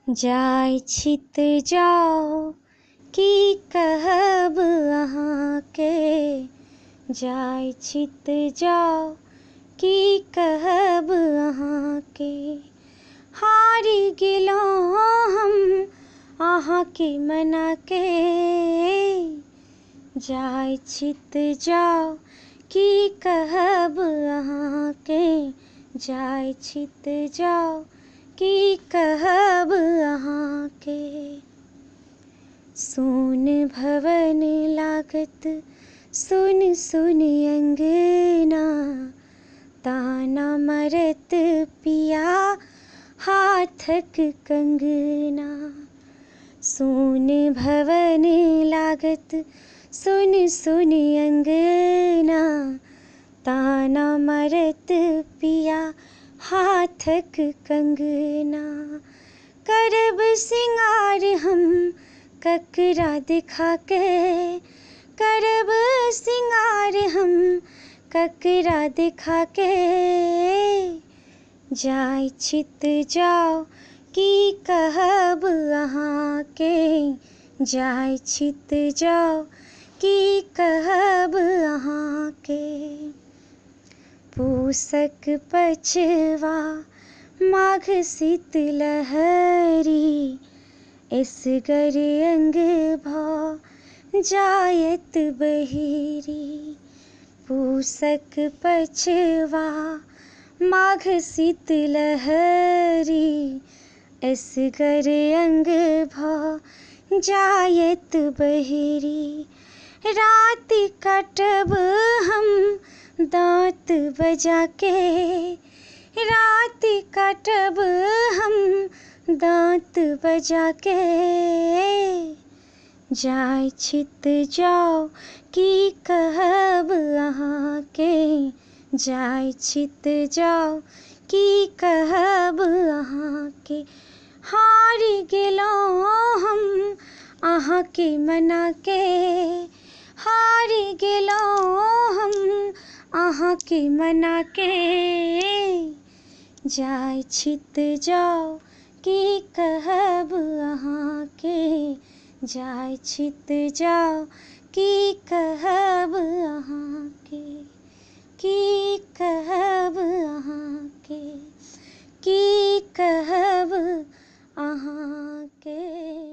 जाय छित जाओ की कहब अहाँके, जाय छित जाओ की कहब अहाँके। हारि गेलहुँ हम अहाँके मनाके, जाय छित जाओ की कहब अहाँके, जाय छित जाओ की कहब अहाँके। सोन भवन लागत सुन सुन अंगना, ताना मरत पिया हाथक कंगना। सोन भवन लागत सुन सुन अंगना, ताना मरत पिया हाथक कंगना। करब सिंगार हम ककरा दिखा के, करब सिंगार हम ककरा दिखा के। जाय छित जाओ की कहब अहाँके, जाय छित जाओ की कहब अहाँके। पूसक पछवा माघ शीतलहरी, एसगर अंग भऽ जायत बहिरी। पूसक पछवा माघ शीतलहरी, एसगर अंग भऽ जायत बहिरी। राति कटब हम दाँत बजा के, राति कटब हम दाँत बजा के। जाय छित जाओ की कहब अहाँके, जाय छित जाओ की कहब अहाँके। हारि गेलहुँ हम अहाँके मनाके, हारि गेलहुँ हम अहाँके मनाके। जाय छित जाओ की कहब अहाँके, जाय छित जाओ की कहब अहाँके, की कहब अहाँके, की कहब अहाँके।